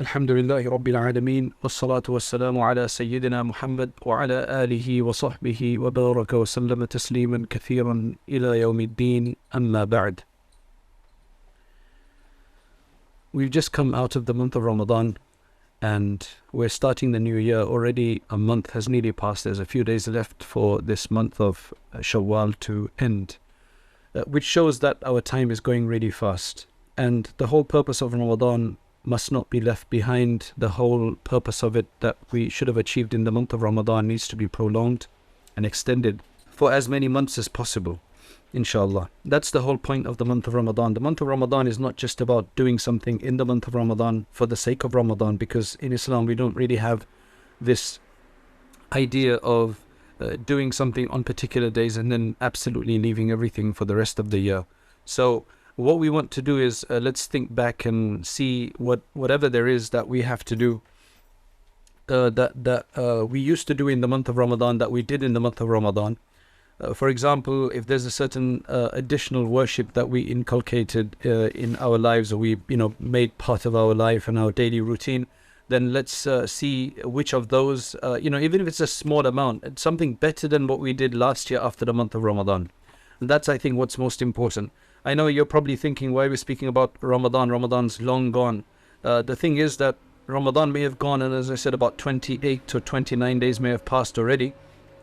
Alhamdulillahi Rabbil Alameen, wassalatu wassalamu ala Sayyidina Muhammad wa ala alihi wa sahbihi wa baraka wa sallama tasliman kathiran ila yawmiddin, amma ba'd. We've just come out of the month of Ramadan and we're starting the new year. Already a month has nearly passed. There's a few days left for this month of Shawwal to end, which shows that our time is going really fast. And the whole purpose of Ramadan must not be left behind. The whole purpose of it that we should have achieved in the month of Ramadan needs to be prolonged and extended for as many months as possible, inshallah. That's the whole point of the month of Ramadan. The month of Ramadan is not just about doing something in the month of Ramadan for the sake of Ramadan, because in Islam we don't really have this idea of doing something on particular days and then absolutely leaving everything for the rest of the year. So what we want to do is let's think back and see whatever there is that we have to do, that we used to do in the month of Ramadan, that we did in the month of Ramadan. For example, if there's a certain additional worship that we inculcated in our lives, or we made part of our life and our daily routine, then let's see which of those, even if it's a small amount, it's something better than what we did last year after the month of Ramadan. And that's, I think, what's most important. I know you're probably thinking, why are we speaking about Ramadan? Ramadan's long gone. The thing is that Ramadan may have gone, and as I said, about 28 to 29 days may have passed already,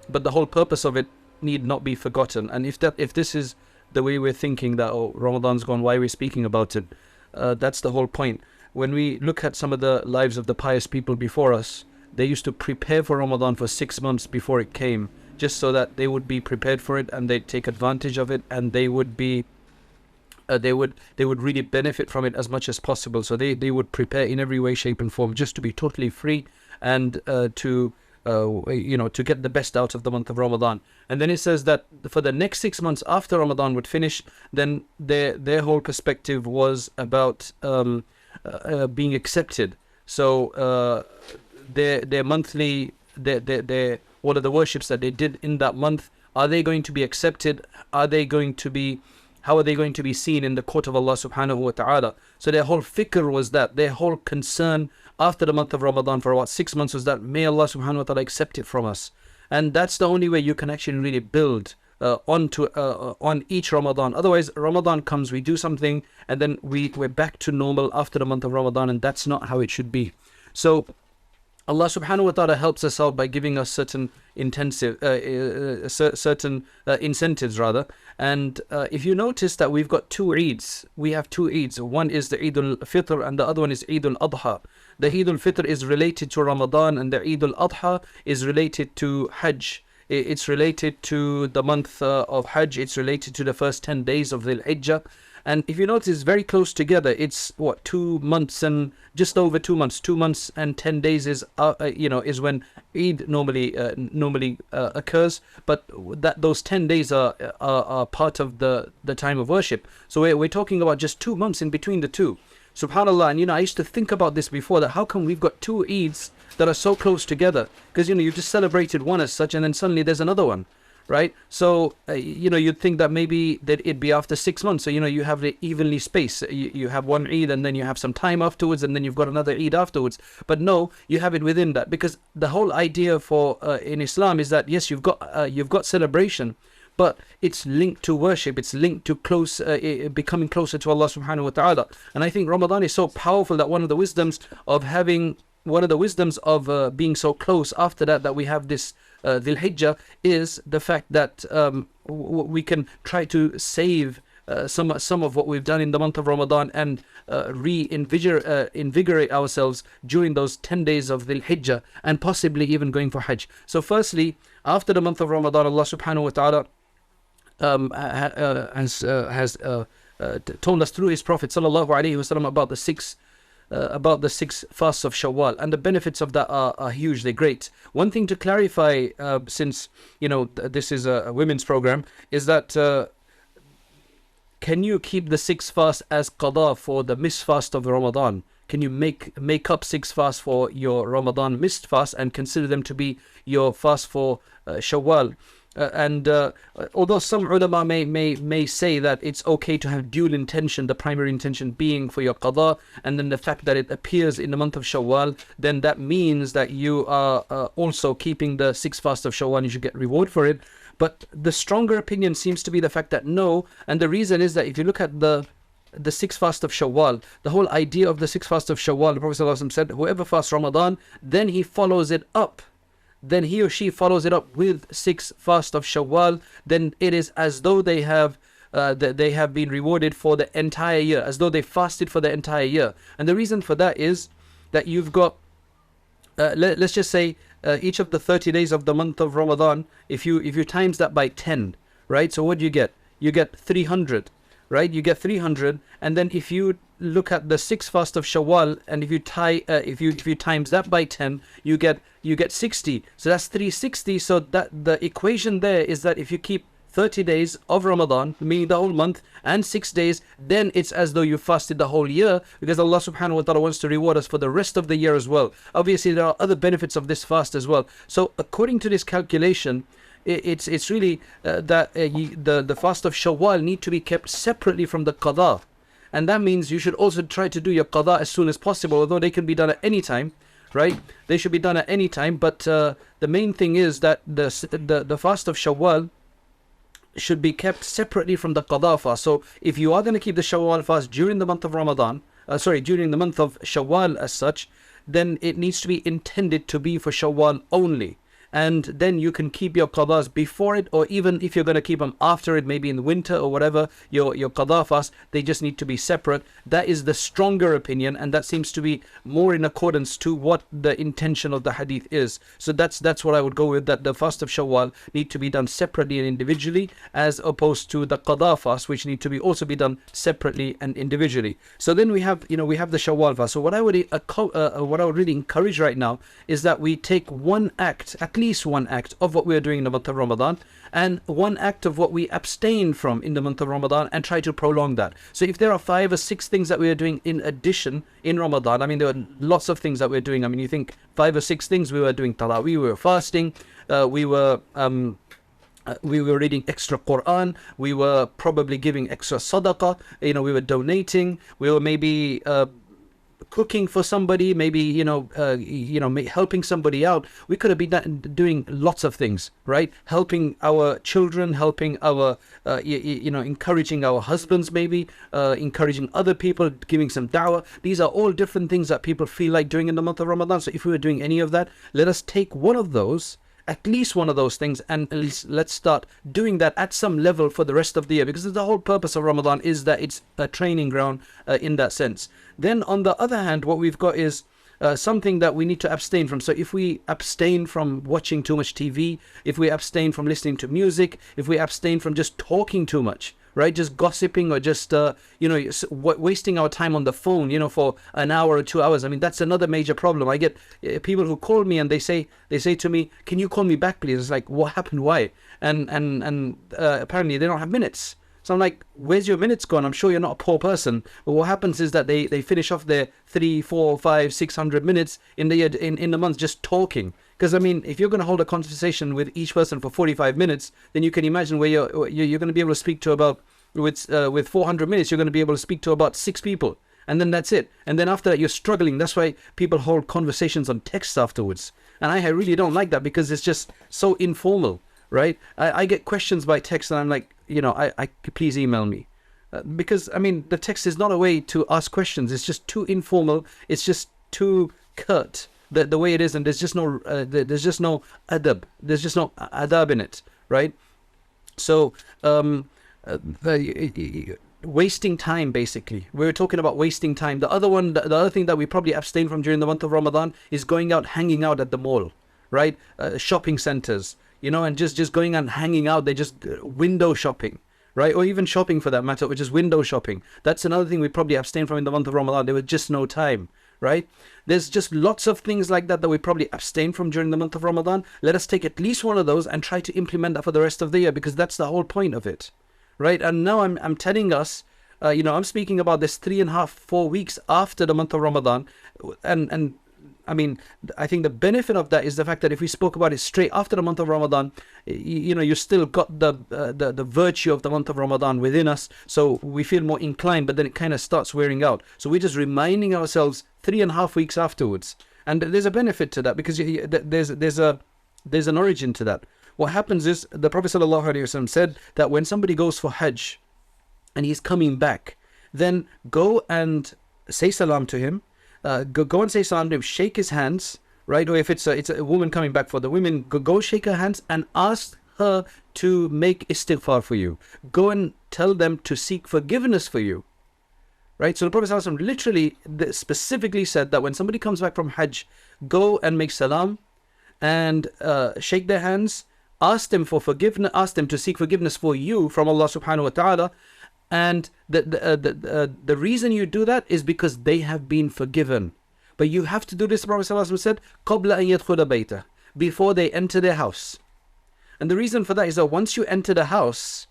but the whole purpose of it need not be forgotten. And if this is the way we're thinking, that Ramadan's gone, why are we speaking about it? That's the whole point. When we look at some of the lives of the pious people before us, they used to prepare for Ramadan for 6 months before it came, just so that they would be prepared for it and they'd take advantage of it, and they would be they would really benefit from it as much as possible. So they would prepare in every way, shape and form just to be totally free and to get the best out of the month of Ramadan. And then it says that for the next 6 months after Ramadan would finish, then their whole perspective was about being accepted. So their monthly, their all of the worships that they did in that month, are they going to be accepted? How are they going to be seen in the court of Allah subhanahu wa ta'ala? So their whole fikr was that, their whole concern after the month of Ramadan for about 6 months was that, may Allah subhanahu wa ta'ala accept it from us. And that's the only way you can actually really build on each Ramadan. Otherwise, Ramadan comes, we do something, and then we're back to normal after the month of Ramadan, and that's not how it should be. So Allah subhanahu wa ta'ala helps us out by giving us certain incentives rather. And if you notice that we've got two Eids, we have two Eids. One is the Eid al-Fitr and the other one is Eid al-Adha. The Eid al-Fitr is related to Ramadan, and the Eid al-Adha is related to Hajj. It's related to the month of Hajj. It's related to the first 10 days of the Hijjah. And if you notice, very close together. It's 2 months and just over 2 months. 2 months and 10 days is when Eid normally occurs. But those 10 days are part of the time of worship. So we're talking about just 2 months in between the two. Subhanallah. And I used to think about this before, that how come we've got two Eids that are so close together? Because you just celebrated one as such, and then suddenly there's another one. Right, so you'd think that maybe that it'd be after 6 months. So you have it evenly spaced. You have one Eid, and then you have some time afterwards, and then you've got another Eid afterwards. But no, you have it within that, because the whole idea for in Islam is that yes, you've got celebration, but it's linked to worship. It's linked to becoming closer to Allah subhanahu wa ta'ala. And I think Ramadan is so powerful that one of the wisdoms of being so close after that we have this Dhul Hijjah is the fact that we can try to save some of what we've done in the month of Ramadan and invigorate ourselves during those 10 days of Dhul Hijjah, and possibly even going for Hajj. So firstly, after the month of Ramadan, Allah subhanahu wa ta'ala has told us through His Prophet sallallahu alaihi wasallam about the six fasts of Shawwal, and the benefits of that are huge. They're great. One thing to clarify, since this is a women's program, is that can you keep the 6 fasts as qada for the missed fast of Ramadan? Can you make up 6 fasts for your Ramadan missed fast and consider them to be your fast for Shawwal? And although some ulama may say that it's okay to have dual intention, the primary intention being for your qada, and then the fact that it appears in the month of Shawwal, then that means that you are also keeping the 6 fast of Shawwal, and you should get reward for it. But the stronger opinion seems to be the fact that no, and the reason is that if you look at the 6 fast of Shawwal, the whole idea of the 6 fast of Shawwal, the Prophet ﷺ said, whoever fasts Ramadan, then he follows it up. Then he or she follows it up with 6 fast of Shawwal, then it is as though they have been rewarded for the entire year, as though they fasted for the entire year. And the reason for that is that you've got, let's just say, each of the 30 days of the month of Ramadan, if you times that by 10, right? So what do you get? You get 300, right? You get 300, and then if you look at the 6 fast of Shawwal, and if you times that by 10, you get 60. So that's 360. So that the equation there is that if you keep 30 days of Ramadan, meaning the whole month, and 6 days, then it's as though you fasted the whole year, because Allah subhanahu wa ta'ala wants to reward us for the rest of the year as well. Obviously, there are other benefits of this fast as well. So according to this calculation, it's really that the fast of Shawwal need to be kept separately from the qada. And that means you should also try to do your qada as soon as possible, although they can be done at any time, right? They should be done at any time, but the main thing is that the fast of Shawwal should be kept separately from the qada fast. So if you are going to keep the Shawwal fast during the month of Ramadan, during the month of Shawwal as such, then it needs to be intended to be for Shawwal only. And then you can keep your qadas before it, or even if you're going to keep them after it, maybe in the winter or whatever, your qada fast, they just need to be separate. That is the stronger opinion, and that seems to be more in accordance to what the intention of the hadith is. So that's what I would go with, that the fast of Shawwal need to be done separately and individually, as opposed to the qada fast, which need to be also be done separately and individually. So then we have the Shawwal fast. So what I would really encourage right now is that we take one act, at least one act of what we are doing in the month of Ramadan, and one act of what we abstain from in the month of Ramadan, and try to prolong that. So if there are 5 or 6 things that we are doing in addition in Ramadan, I mean, there are lots of things that we're doing. I mean, you think 5 or 6 things. We were doing Taraweeh, we were fasting, we were reading extra Quran, we were probably giving extra sadaqah, we were donating, we were maybe cooking for somebody, maybe helping somebody out. We could have been doing lots of things, right? Helping our children, helping our encouraging our husbands, maybe encouraging other people, giving some da'wah. These are all different things that people feel like doing in the month of Ramadan. So if we were doing any of that, let us take one of those, at least one of those things, and at least let's start doing that at some level for the rest of the year, because the whole purpose of Ramadan is that it's a training ground in that sense. Then on the other hand, what we've got is something that we need to abstain from. So if we abstain from watching too much TV, if we abstain from listening to music, if we abstain from just talking too much, right, just gossiping, or just wasting our time on the phone, for an hour or 2 hours. I mean, that's another major problem. I get people who call me and they say to me, "Can you call me back, please?" It's like, what happened? Why? And apparently they don't have minutes. So I'm like, where's your minutes gone? I'm sure you're not a poor person. But what happens is that they finish off their 300, 400, 500, 600 minutes in the month just talking. Because I mean, if you're going to hold a conversation with each person for 45 minutes, then you can imagine where you're going to be able to speak to about, with 400 minutes, you're going to be able to speak to about 6 people. And then that's it. And then after that, you're struggling. That's why people hold conversations on text afterwards. And I really don't like that, because it's just so informal, right? I get questions by text and I'm like, I please email me. Because, I mean, the text is not a way to ask questions. It's just too informal. It's just too curt, the way it is. And there's just no adab. There's just no adab in it, right? So, wasting time, basically. We were talking about wasting time. The other thing that we probably abstain from during the month of Ramadan is going out, hanging out at the mall, right? Shopping centers, and just going and hanging out. They just window shopping, right? Or even shopping for that matter, which is window shopping. That's another thing we probably abstain from in the month of Ramadan. There was just no time, right? There's just lots of things like that we probably abstain from during the month of Ramadan. Let us take at least one of those and try to implement that for the rest of the year, because that's the whole point of it, right? And now I'm telling us, I'm speaking about this 3.5, 4 weeks after the month of Ramadan, and I mean, I think the benefit of that is the fact that if we spoke about it straight after the month of Ramadan, you still got the virtue of the month of Ramadan within us, so we feel more inclined, but then it kind of starts wearing out. So we're just reminding ourselves 3.5 weeks afterwards, and there's a benefit to that, because there's an origin to that. What happens is, the Prophet ﷺ said that when somebody goes for Hajj and he's coming back, then go and say salam to him. Go and say salam to him, shake his hands, right? Or if it's a woman coming back, for the women, go shake her hands and ask her to make istighfar for you. Go and tell them to seek forgiveness for you, right? So the Prophet ﷺ literally specifically said that when somebody comes back from Hajj, go and make salam and shake their hands, ask them for forgiveness, ask them to seek forgiveness for you from Allah subhanahu wa ta'ala. And the reason you do that is because they have been forgiven. But you have to do this, the Prophet ﷺ said, قَبْلَ أَن يَدْخُلَ بَيْتَهُ, before they enter their house. And the reason for that is that once you enter the house,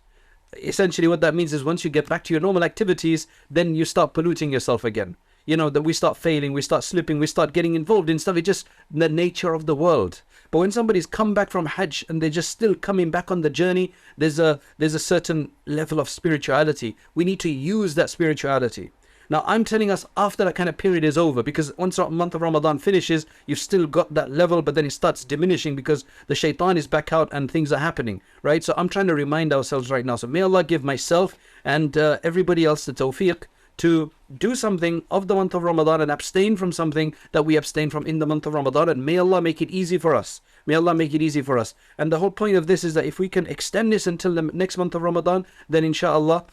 essentially what that means is once you get back to your normal activities, then you start polluting yourself again. That we start failing, we start slipping, we start getting involved in stuff. It's just the nature of the world. But when somebody's come back from Hajj and they're just still coming back on the journey, there's a certain level of spirituality. We need to use that spirituality. Now, I'm telling us after that kind of period is over, because once the month of Ramadan finishes, you've still got that level, but then it starts diminishing because the shaitan is back out and things are happening, right? So I'm trying to remind ourselves right now. So may Allah give myself and everybody else the tawfiq to do something of the month of Ramadan and abstain from something that we abstain from in the month of Ramadan, and may Allah make it easy for us. May Allah make it easy for us. And the whole point of this is that if we can extend this until the next month of Ramadan, then inshallah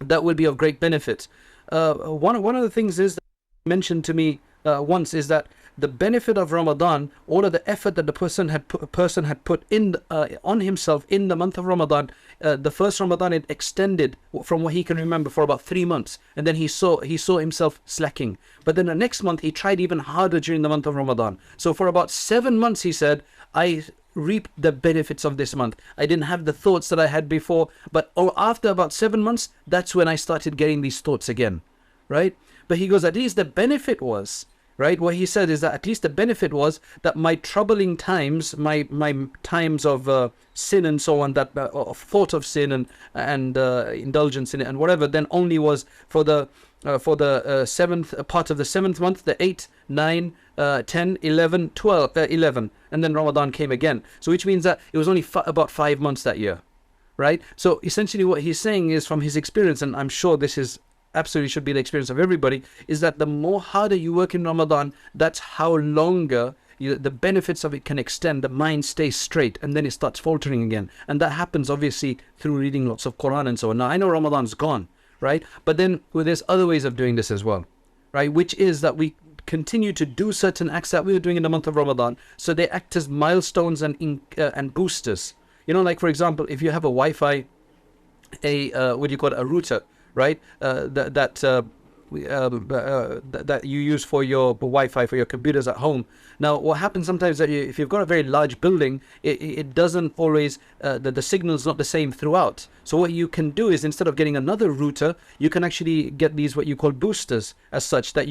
that will be of great benefit. One of the things is that mentioned to me once is that the benefit of Ramadan, all of the effort that the person had put in on himself in the month of Ramadan, the first Ramadan it extended from what he can remember for about 3 months, and then he saw himself slacking. But then the next month he tried even harder during the month of Ramadan. So for about 7 months he said, I reaped the benefits of this month. I didn't have the thoughts that I had before, but after about 7 months, that's when I started getting these thoughts again, right? But he goes, at least the benefit was, right? What he said is that at least the benefit was that my troubling times, my times of sin and so on, that of thought of sin and indulgence in it and whatever, then only was for the seventh part of the 7th month, the 8, 9, 10, 11, 12, 11, and then Ramadan came again. So which means that it was only about 5 months that year, right? So essentially what he's saying is, from his experience, and I'm sure this is absolutely should be the experience of everybody, is that the more harder you work in Ramadan, that's how longer the benefits of it can extend. The mind stays straight and then it starts faltering again, and that happens obviously through reading lots of Quran and so on. Now I know Ramadan's gone, right? But then there's other ways of doing this as well, right? Which is that we continue to do certain acts that we were doing in the month of Ramadan, so they act as milestones and boosters. Like for example, if you have a Wi-Fi, a router, right? That you use for your Wi-Fi for your computers at home. Now, what happens sometimes that if you've got a very large building, it doesn't always the signal's not the same throughout. So what you can do is, instead of getting another router, you can actually get these what you call boosters, as such, that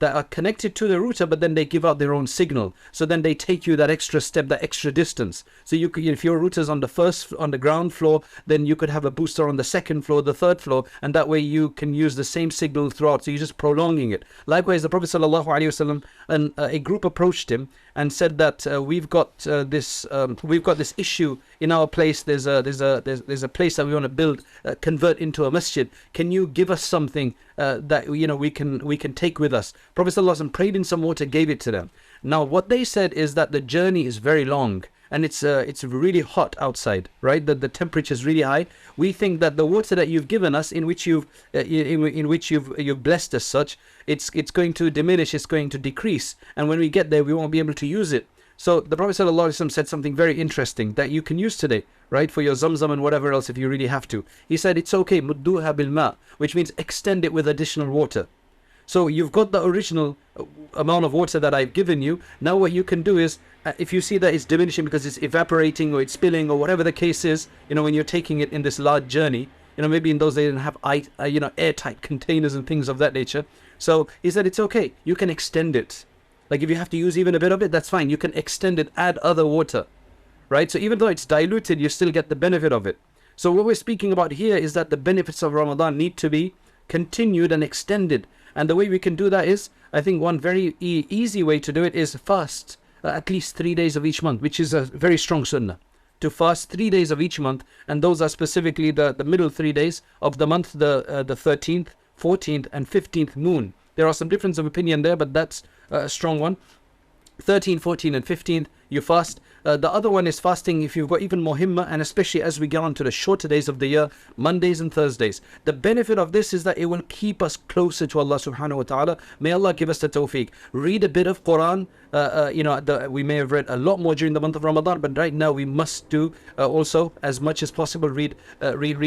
are connected to the router, but then they give out their own signal. So then they take you that extra step, that extra distance. So you could, if your router's on the ground floor, then you could have a booster on the 2nd floor, the 3rd floor, and that way you can use the same signal throughout. So you're just prolonging it. Likewise, the Prophet ﷺ and a group approached him and said that we've got this issue in our place. There's a place that we want to build, convert into a masjid. Can you give us something that we can take with us? Prophet ﷺ prayed in some water, gave it to them. Now what they said is that the journey is very long and it's really hot outside, right? The temperature is really high. We think that the water that you've given us, in which you've blessed us such, it's going to diminish, it's going to decrease, and when we get there we won't be able to use it. So the Prophet ﷺ said something very interesting that you can use today, right, for your Zamzam and whatever else if you really have to. He said it's okay, mudduha bil ma, which means extend it with additional water. So you've got the original amount of water that I've given you. Now what you can do is, if you see that it's diminishing because it's evaporating or it's spilling or whatever the case is, when you're taking it in this large journey, maybe in those days they didn't have airtight containers and things of that nature. So he said it's okay, you can extend it. Like if you have to use even a bit of it, that's fine. You can extend it, add other water, right? So even though it's diluted, you still get the benefit of it. So what we're speaking about here is that the benefits of Ramadan need to be continued and extended. And the way we can do that is, I think one very easy way to do it is fast at least 3 days of each month, which is a very strong sunnah. To fast 3 days of each month, and those are specifically the middle 3 days of the month, the 13th, 14th and 15th moon. There are some difference of opinion there, but that's a strong one. 13, 14 and 15th, you fast. The other one is fasting if you've got even more himmah, and especially as we get on to the shorter days of the year, Mondays and Thursdays. The benefit of this is that it will keep us closer to Allah subhanahu wa ta'ala. May Allah give us the tawfiq. Read a bit of Quran. We may have read a lot more during the month of Ramadan, but right now we must do also as much as possible read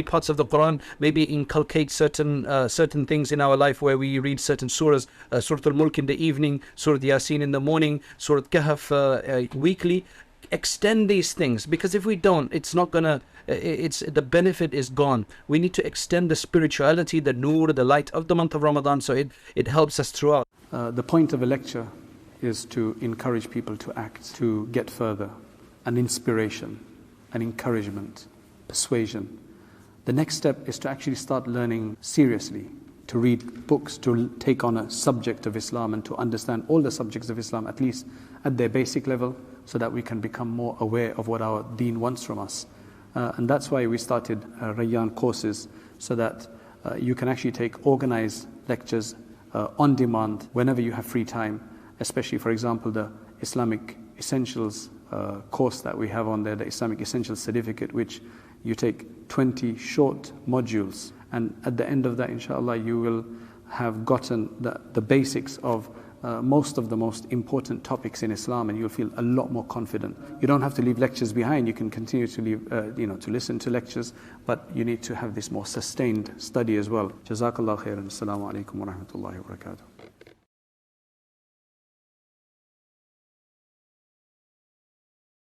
parts of the Quran. Maybe inculcate certain things in our life where we read certain surahs, Surah Al-Mulk in the evening, Surah Yasin in the morning, Surah Kahf weekly. Extend these things, because if we don't, it's not gonna, the benefit is gone. We need to extend the spirituality, the nur, the light of the month of Ramadan, so it helps us throughout. The point of a lecture is to encourage people to act, to get further, an inspiration, an encouragement, persuasion. The next step is to actually start learning seriously, to read books, to take on a subject of Islam and to understand all the subjects of Islam, at least at their basic level, so that we can become more aware of what our deen wants from us. And that's why we started Rayyan courses, so that you can actually take organized lectures on demand whenever you have free time, especially, for example, the Islamic Essentials course that we have on there, the Islamic Essentials Certificate, which you take 20 short modules, and at the end of that, inshallah, you will have gotten the basics of most of the most important topics in Islam, and you'll feel a lot more confident. You don't have to leave lectures behind. You can continue to leave, to listen to lectures, but you need to have this more sustained study as well. Jazakallah khairan. Assalamu alaikum wa rahmatullahi wa barakatuh.